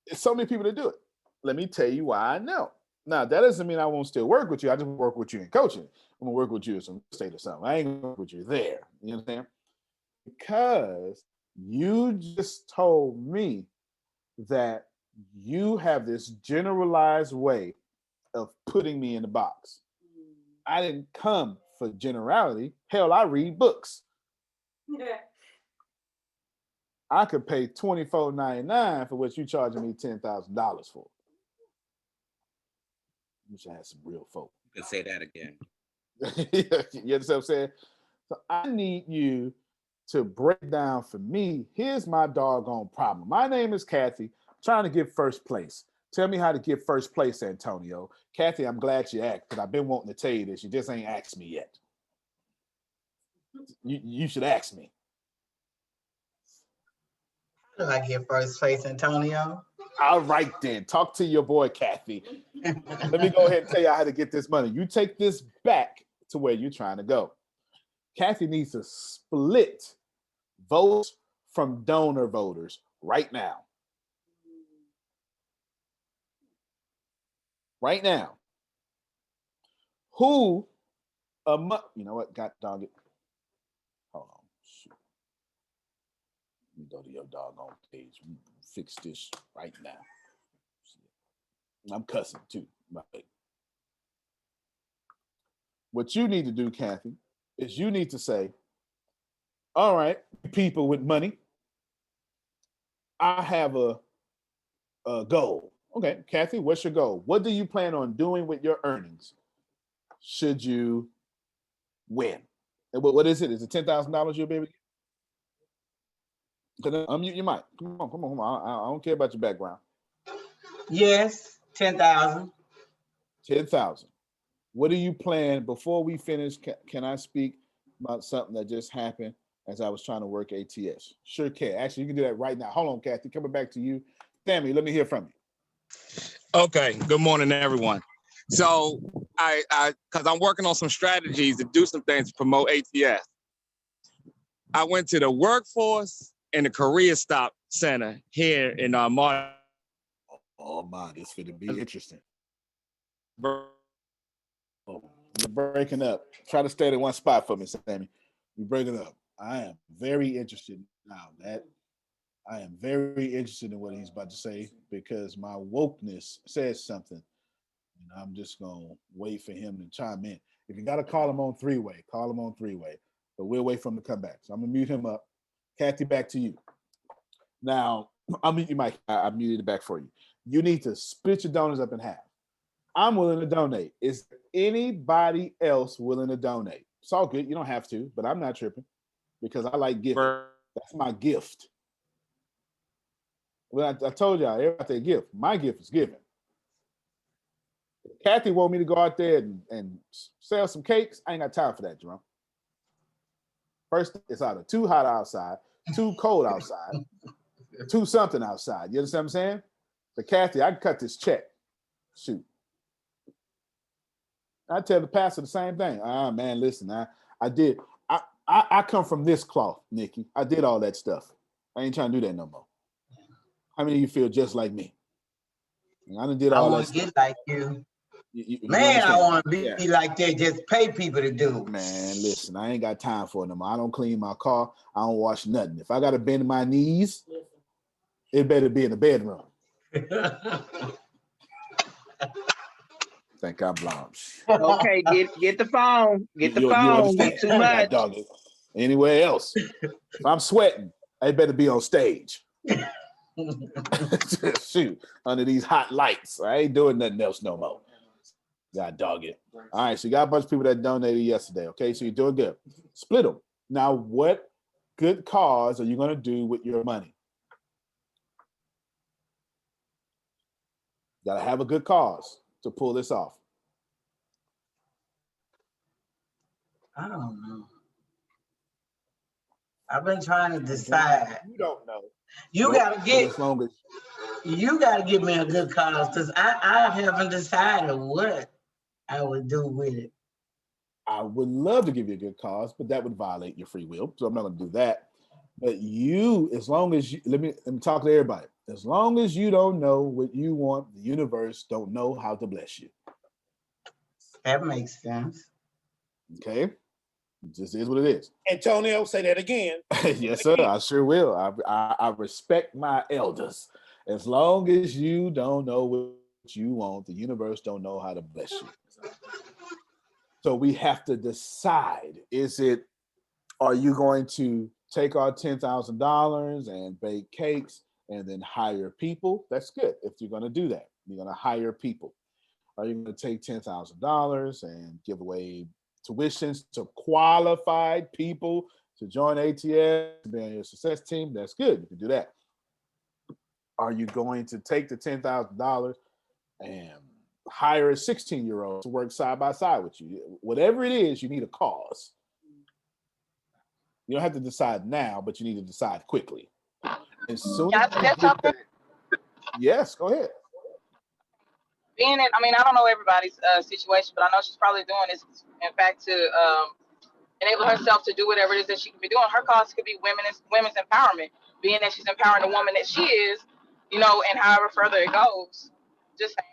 It's so many people that do it. Let me tell you why I know. Now, that doesn't mean I won't still work with you. I just work with you in coaching. I'm going to work with you in some state or something. I ain't going to work with you there. You understand? Because you just told me that you have this generalized way of putting me in the box. I didn't come for generality. Hell, I read books. Yeah. I could pay $24.99 for what you charging me $10,000 for. You should have some real folk. You can say that again. You understand what I'm saying? So I need you to break down for me. Here's my doggone problem. My name is Kathy. I'm trying to get first place. Tell me how to get first place, Antonio. Kathy, I'm glad you asked, because I've been wanting to tell you this. You just ain't asked me yet. You should ask me. How do I get first place, Antonio? All right, then. Talk to your boy, Kathy. Let me go ahead and tell you how to get this money. You take this back to where you're trying to go. Kathy needs to split votes from donor voters right now. Right now. Who, you know what? God dog it. Hold on. Shoot. Let me go to your doggone page. We fix this right now. I'm cussing too. Right. What you need to do, Kathy, is you need to say, all right, people with money, I have a goal. Okay, Kathy, what's your goal? What do you plan on doing with your earnings should you win? And what is it? Is it $10,000 you'll be able to get? Unmute your mic. Come on. I don't care about your background. Yes, 10,000. 10,000. What do you plan before we finish? Can I speak about something that just happened as I was trying to work ATS? Sure can. Actually, you can do that right now. Hold on, Kathy. Coming back to you. Sammy, let me hear from you. Okay. Good morning, everyone. So because I'm working on some strategies to do some things to promote ATS. I went to the Workforce and the Career Stop Center here in Martin. Oh my, this is going to be interesting. Oh, you're breaking up. Try to stay in one spot for me, Sammy. You're breaking up. I am very interested now. I am very interested in what he's about to say, because my wokeness says something. And I'm just going to wait for him to chime in. If you got to call him on three-way, call him on three-way. but we'll wait for him to come back. So I'm gonna mute him up. Kathy, back to you. Now, I'll mute you, Mike. I muted it back for you. You need to split your donors up in half. I'm willing to donate. Is anybody else willing to donate? It's all good. You don't have to, but I'm not tripping because I like giving. That's my gift. Well, I told y'all, everybody gift. My gift is giving. Kathy want me to go out there and sell some cakes. I ain't got time for that, Jerome. First, it's either too hot outside, too cold outside, too something outside. You understand what I'm saying? But Kathy, I can cut this check. Shoot. I tell the pastor the same thing. Man, listen, I come from this cloth, Nikki. I did all that stuff. I ain't trying to do that no more. How many of you feel just like me? I done did all that. I want to get like you. Man, I want to be like that. Just pay people to do. Man, listen, I ain't got time for it no more. I don't clean my car. I don't wash nothing. If I got to bend my knees, it better be in the bedroom. Think I'm blonde. Okay, get the phone. Get the phone. Get too much. Dog it. Anywhere else. If I'm sweating, I better be on stage. Shoot, under these hot lights. I ain't doing nothing else no more. God dog it. All right, so you got a bunch of people that donated yesterday. Okay, so you're doing good. Split them. Now, what good cause are you going to do with your money? Got to have a good cause to pull this off. I don't know. I've been trying to decide. You don't know. You gotta give me a good cause because I haven't decided what I would do with it. I would love to give you a good cause, but that would violate your free will. So I'm not going to do that. But you, as long as you, let me talk to everybody. As long as you don't know what you want, the universe don't know how to bless you. That makes sense. Okay. It just is what it is. Antonio, say that again. Yes, sir. I sure will. I respect my elders. As long as you don't know what you want, the universe don't know how to bless you. So we have to decide, are you going to take our $10,000 and bake cakes and then hire people? That's good if you're going to do that. You're going to hire people. Are you going to take $10,000 and give away tuitions to qualified people to join ATS, to be on your success team? That's good. You can do that. Are you going to take the $10,000 and hire a 16-year-old to work side by side with you? Whatever it is, you need a cause. You don't have to decide now, but you need to decide quickly. As soon as you get that, yes, go ahead. Being in, I don't know everybody's situation, but I know she's probably doing this, in fact, to enable herself to do whatever it is that she could be doing. Her cause could be women's empowerment, being that she's empowering the woman that she is, and however further it goes. Just saying.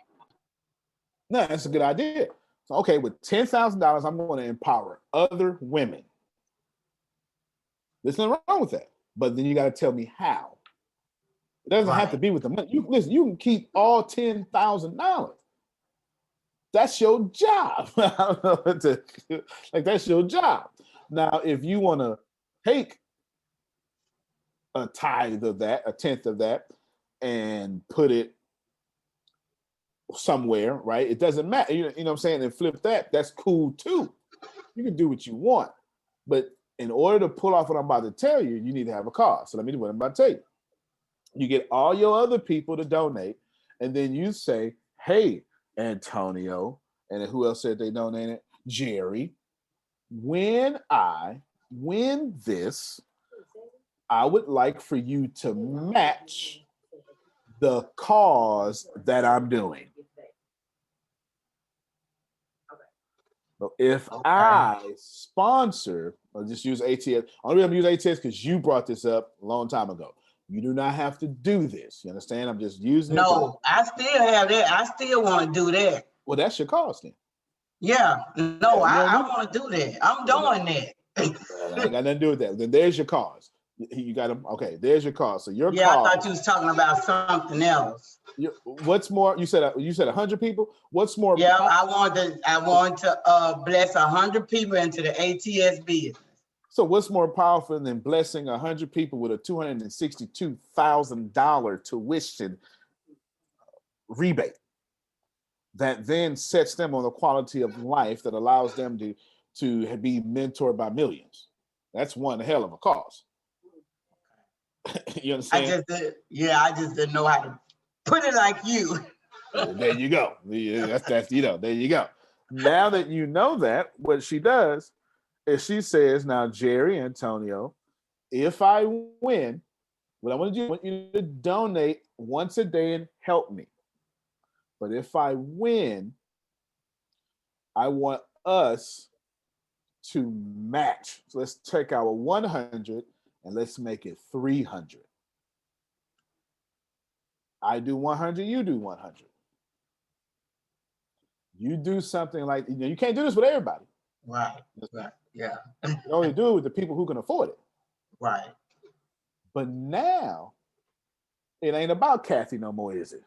No, that's a good idea. So, okay, with $10,000, I'm going to empower other women. There's nothing wrong with that. But then you got to tell me how. It doesn't have to be with the money. You can keep all $10,000. That's your job. I don't know what to, that's your job. Now, if you want to take a tithe of that, a tenth of that, and put it somewhere, right? It doesn't matter. You know what I'm saying? And flip that. That's cool too. You can do what you want. But in order to pull off what I'm about to tell you, you need to have a cause. So let me do what I'm about to tell you. You get all your other people to donate, and then you say, hey, Antonio, and then who else said they donated? Jerry, when I win this, I would like for you to match the cause that I'm doing. So if I sponsor, I'll just use ATS. Only reason I'm using ATS because you brought this up a long time ago. You do not have to do this. You understand? I'm just using it. No, I still have that. I still want to do that. Well, that's your cause then. Yeah. No, I want to do that. I'm doing that. I ain't got nothing to do with that. Then there's your cause. You got them. Okay, there's your cause. So your cause. I thought you was talking about something else. What's more? You said 100 people. What's more? Yeah, I want to bless 100 people into the ATS business. So what's more powerful than blessing 100 people with a $262,000 tuition rebate that then sets them on a quality of life that allows them to be mentored by millions? That's one hell of a cause. You understand? I just didn't know how to put it like you. There you go. That's there you go. Now that you know that, what she does is she says, now, Jerry, Antonio, if I win, what I want to do, I want you to donate once a day and help me. But if I win, I want us to match. So let's take our 100 and let's make it 300. I do 100, you do 100. You do something like, you can't do this with everybody. Right. Yeah. You can only do it with the people who can afford it. Right. But now, it ain't about Kathy no more, is it?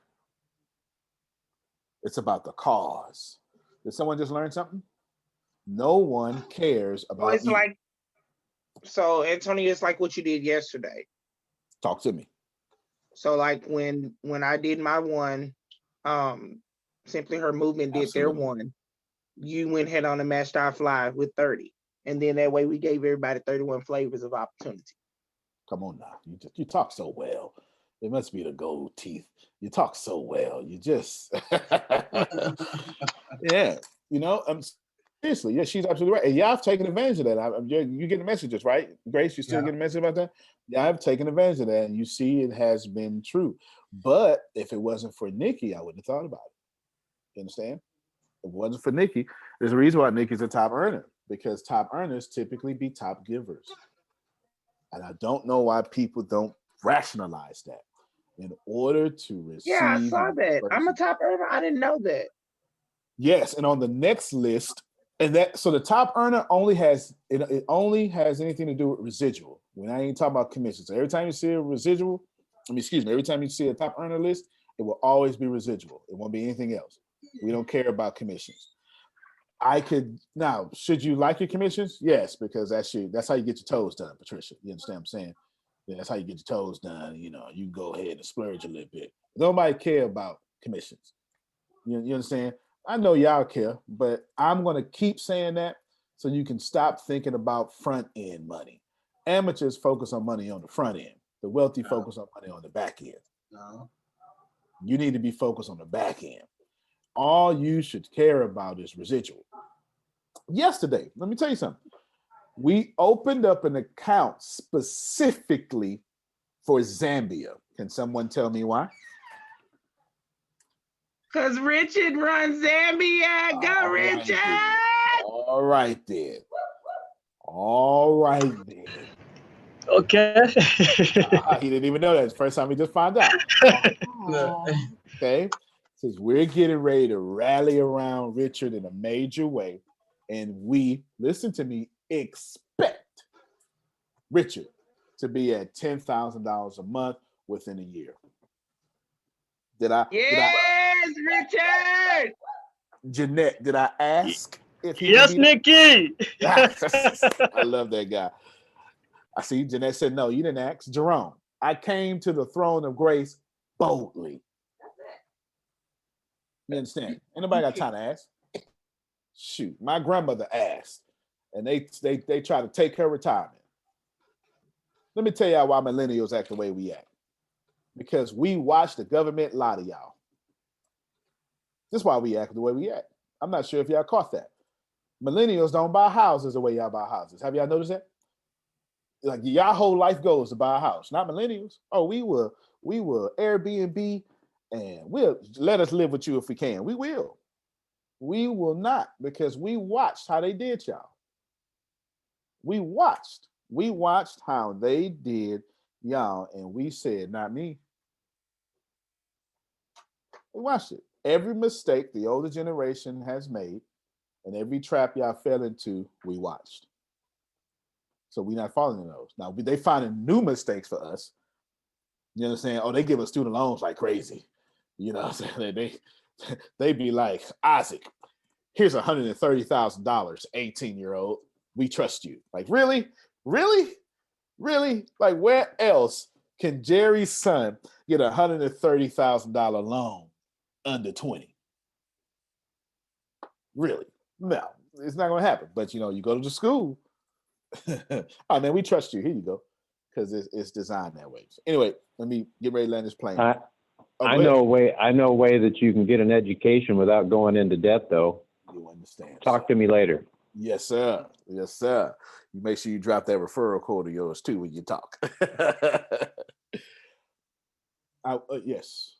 It's about the cause. Did someone just learn something? No one cares about it's you. like, so Antonio, it's like what you did yesterday. Talk to me. So like when I did my one, Simply Her Movement did their one, you went ahead on and matched our fly with 30. And then that way we gave everybody 31 flavors of opportunity. Come on now. You talk so well. It must be the gold teeth. You talk so well. You just yeah. Seriously, yeah, she's absolutely right. And y'all have taken advantage of that. You getting messages, right? Grace, you still getting a message about that? Yeah, I've taken advantage of that, and you see it has been true. But if it wasn't for Nikki, I wouldn't have thought about it. You understand? If it wasn't for Nikki, there's a reason why Nikki's a top earner, because top earners typically be top givers. And I don't know why people don't rationalize that. In order to receive. Yeah, I saw that. I'm a top earner. I didn't know that. Yes, and on the next list, so the top earner only has anything to do with residual. When I ain't talking about commissions. So every time you see a residual, every time you see a top earner list, it will always be residual. It won't be anything else. We don't care about commissions. Should you like your commissions? Yes, because that's how you get your toes done, Patricia. You understand what I'm saying? Yeah, that's how you get your toes done. You go ahead and splurge a little bit. Nobody care about commissions. You understand? I know y'all care, but I'm going to keep saying that so you can stop thinking about front end money. Amateurs focus on money on the front end. The wealthy focus on money on the back end. No. You need to be focused on the back end. All you should care about is residual. Yesterday, let me tell you something. We opened up an account specifically for Zambia. Can someone tell me why? Because Richard runs Zambia. Go, Richard! All right, then. Okay. He didn't even know that. It's the first time he just found out. Okay. Says we're getting ready to rally around Richard in a major way. And we, listen to me, expect Richard to be at $10,000 a month within a year. Richard! Jeanette, did I ask if he Yes, Nikki. I love that guy. I see Jeanette said, no, you didn't ask. Jerome, I came to the throne of grace boldly. You understand? Ain't nobody got time to ask. Shoot, my grandmother asked, and they try to take her retirement. Let me tell y'all why millennials act the way we act. Because we watch the government lie to y'all. That's why we act the way we act. I'm not sure if y'all caught that. Millennials don't buy houses the way y'all buy houses. Have y'all noticed that? Like y'all whole life goes to buy a house, not millennials. Oh, we will Airbnb and we'll let us live with you if we can. We will. We will not, because we watched how they did y'all. We watched how they did y'all, and we said, not me. We watched it. Every mistake the older generation has made and every trap y'all fell into, we watched. So we're not falling in those. Now, they finding new mistakes for us. You know what I'm saying? Oh, they give us student loans like crazy. You know what I'm saying? They be like, Isaac, here's $130,000, 18-year-old. We trust you. Like, really? Really? Really? Like, where else can Jerry's son get a $130,000 loan under 20? Really? No, it's not going to happen. But, you go to the school. Oh, man, we trust you. Here you go. Because it's designed that way. So anyway, let me get ready to land this plane. I know a way that you can get an education without going into debt, though. You understand. Talk to me later. Yes, sir. Yes, sir. You make sure you drop that referral code of yours too when you talk. Yes.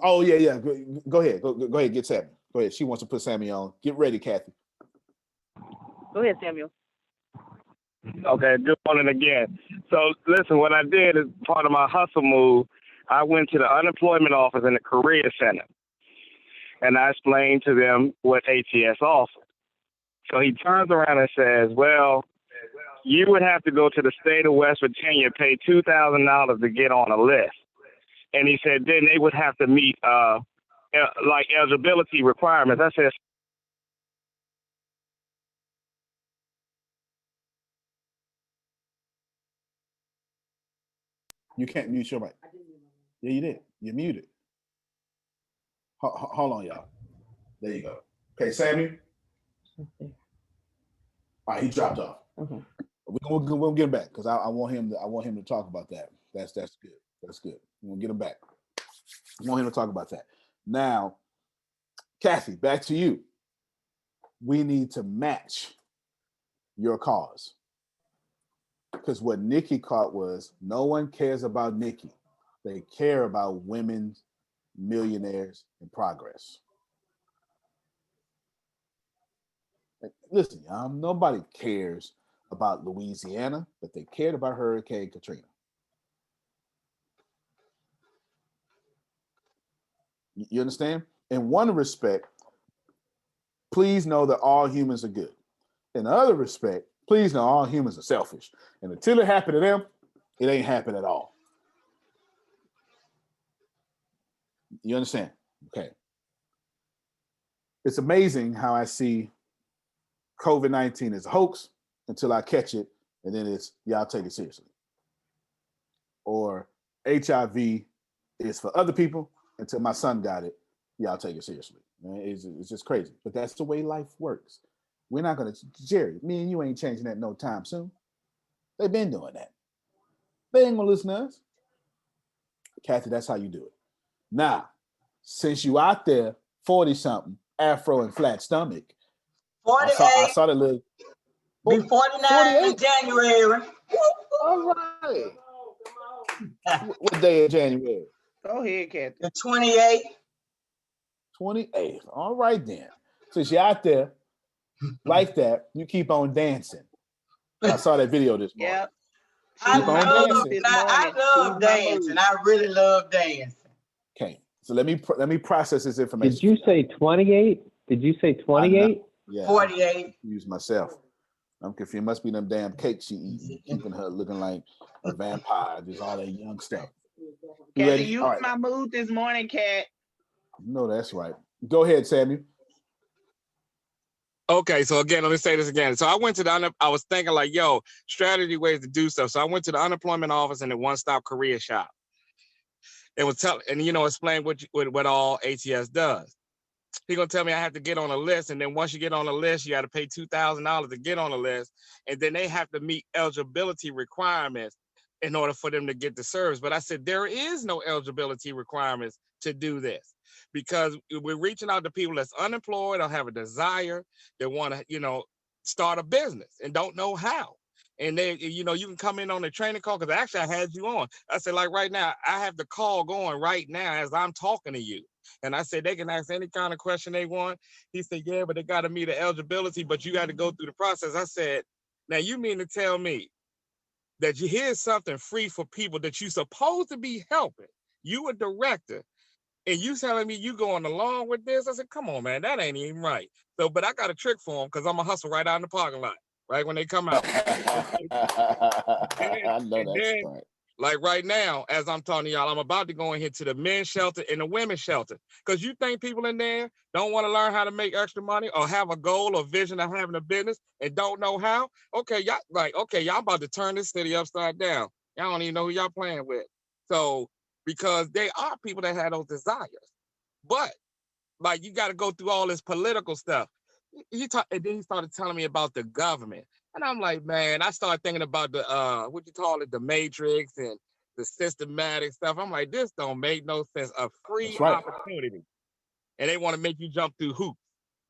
Oh yeah. Go ahead. Go ahead. Get Sammy. Go ahead. She wants to put Sammy on. Get ready, Kathy. Go ahead, Samuel. Okay, good morning again. So listen, what I did is part of my hustle move. I went to the unemployment office in the career center, and I explained to them what ATS offered. So he turns around and says, well, you would have to go to the state of West Virginia, pay $2,000 to get on a list. And he said, then they would have to meet like eligibility requirements. I said, You can't mute your mic. Yeah, you did. You're muted. Hold on, y'all. There you go. Okay, Sammy. All right, he dropped off. Okay. We'll get him back because I want him to talk about that. That's good. That's good. We'll get him back. I want him to talk about that. Now, Kathy, back to you. We need to match your cause. Because what Nikki caught was no one cares about Nikki. They care about women, millionaires, and progress. Listen, y'all, nobody cares about Louisiana, but they cared about Hurricane Katrina. You understand? In one respect, please know that all humans are good. In other respect, please know all humans are selfish. And until it happened to them, it ain't happened at all. You understand? Okay. It's amazing how I see COVID-19 as a hoax until I catch it, and then it's, y'all take it seriously. Or HIV is for other people until my son got it, y'all take it seriously. It's just crazy. But that's the way life works. We're not going to, Jerry, me and you ain't changing that no time soon. They've been doing that. They ain't going to listen to us. Kathy, that's how you do it. Now, since you out there, 40-something, afro and flat stomach, 48. I saw that little. Be 49 in January. All right. What day in January? Go ahead, Kathy. The 28th. 28th. All right then. Since you're out there like that, you keep on dancing. I saw that video this morning. Yep. I love dancing. I really love dancing. Okay. So let me process this information. Did you say 28? Did you say 28? Yeah. 48. Use myself. I'm confused. It must be them damn cakes she eating, keeping her looking like a vampire. Just all that young stuff. Kathy, you in my mood this morning, Kat. No, that's right. Go ahead, Sammy. Okay, so again, let me say this again. So I went to I was thinking like, yo, strategy ways to do stuff. So I went to the unemployment office and the one-stop career shop. It was explain what all ATS does. He's gonna tell me I have to get on a list, and then once you get on a list, you got to pay $2,000 to get on a list, and then they have to meet eligibility requirements in order for them to get the service. But I said there is no eligibility requirements to do this because we're reaching out to people that's unemployed or have a desire, that want to start a business and don't know how. And they, you can come in on the training call because actually I had you on. I said, like right now, I have the call going right now as I'm talking to you. And I said, they can ask any kind of question they want. He said, yeah, but they got to meet the eligibility, but you got to go through the process. I said, now you mean to tell me that here's something free for people that you're supposed to be helping? You a director, and you telling me you going along with this? I said, come on, man, that ain't even right. So, but I got a trick for them because I'm going to hustle right out in the parking lot, right when they come out. I know that's right. Like right now, as I'm talking to y'all, I'm about to go in here to the men's shelter and the women's shelter. Because you think people in there don't want to learn how to make extra money or have a goal or vision of having a business and don't know how? Okay, y'all about to turn this city upside down. Y'all don't even know who y'all playing with. So, because they are people that have those desires. But, like, you got to go through all this political stuff. And then he started telling me about the government. And I'm like, man, I started thinking about the, the Matrix and the systematic stuff. I'm like, this don't make no sense. A free opportunity. And they want to make you jump through hoops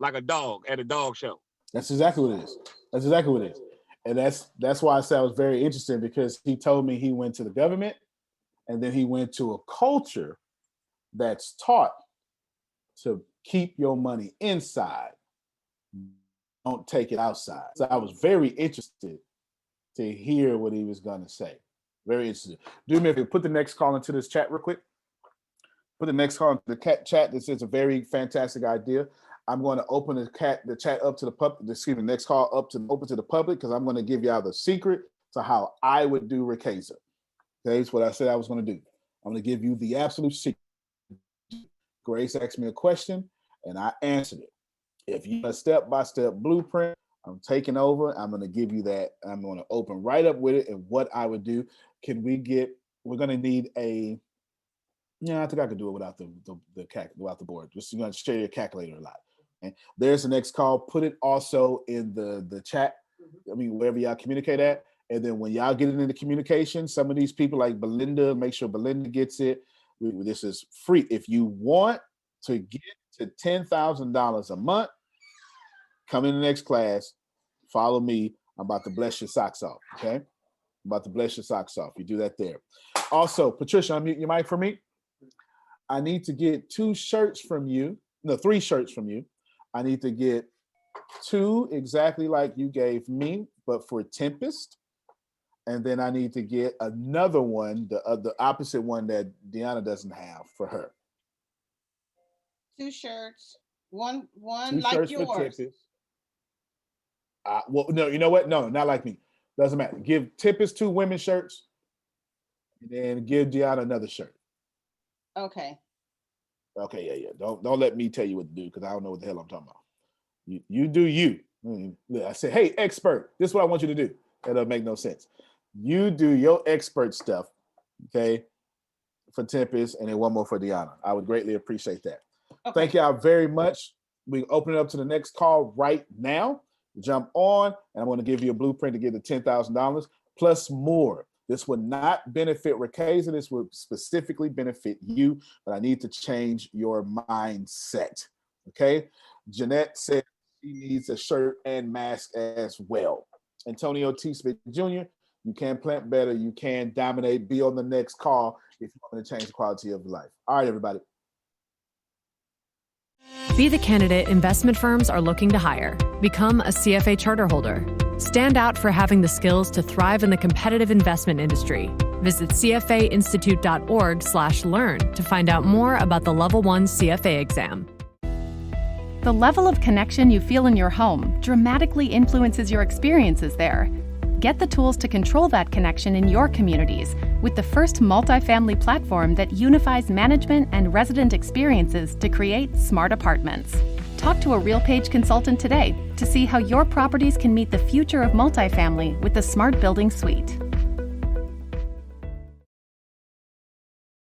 like a dog at a dog show. That's exactly what it is. That's exactly what it is. And that's why I said I was very interesting, because he told me he went to the government and then he went to a culture that's taught to keep your money inside. Don't take it outside. So I was very interested to hear what he was going to say. Very interested. Do me a favor, put the next call into this chat real quick. Put the next call into the chat. This is a very fantastic idea. I'm going to open the chat up to the public. Excuse me, next call open to the public, because I'm going to give y'all the secret to how I would do Ricasa. Okay, that's what I said I was going to do. I'm going to give you the absolute secret. Grace asked me a question and I answered it. If you want a step-by-step blueprint, I'm taking over. I'm going to give you that. I'm going to open right up with it and what I would do. We're going to need I think I could do it without without the board. Just you're going to share your calculator a lot. And there's the next call. Put it also in the chat. I mean, wherever y'all communicate at. And then when y'all get into communication, some of these people like Belinda, make sure Belinda gets it. This is free. If you want to get to $10,000 a month, come in the next class, follow me. I'm about to bless your socks off, okay? I'm about to bless your socks off. You do that there. Also, Patricia, unmute your mic for me. I need to get 3 shirts from you. I need to get 2 exactly like you gave me, but for Tempest. And then I need to get another one, the opposite one that Deanna doesn't have for her. 2 shirts, one 2 like shirts yours. for Tempest. Well, no, you know what? No, not like me. Doesn't matter. Give Tempest 2 women's shirts, and then give Deanna another shirt. Okay. Okay, yeah. Don't let me tell you what to do, because I don't know what the hell I'm talking about. You do you. I say, hey, expert, this is what I want you to do. That doesn't make no sense. You do your expert stuff, okay, for Tempest, and then one more for Deanna. I would greatly appreciate that. Okay. Thank y'all very much. We can open it up to the next call right now. Jump on, and I'm going to give you a blueprint to get the $10,000 plus more. This would not benefit Ricasa. This would specifically benefit you, but I need to change your mindset. Okay? Jeanette said she needs a shirt and mask as well. Antonio T. Smith Jr., you can plant better. You can dominate. Be on the next call if you want to change the quality of your life. All right, everybody. Be the candidate investment firms are looking to hire. Become a CFA charter holder. Stand out for having the skills to thrive in the competitive investment industry. Visit cfainstitute.org/learn to find out more about the Level 1 CFA exam. The level of connection you feel in your home dramatically influences your experiences there. Get the tools to control that connection in your communities with the first multifamily platform that unifies management and resident experiences to create smart apartments. Talk to a RealPage consultant today to see how your properties can meet the future of multifamily with the Smart Building Suite.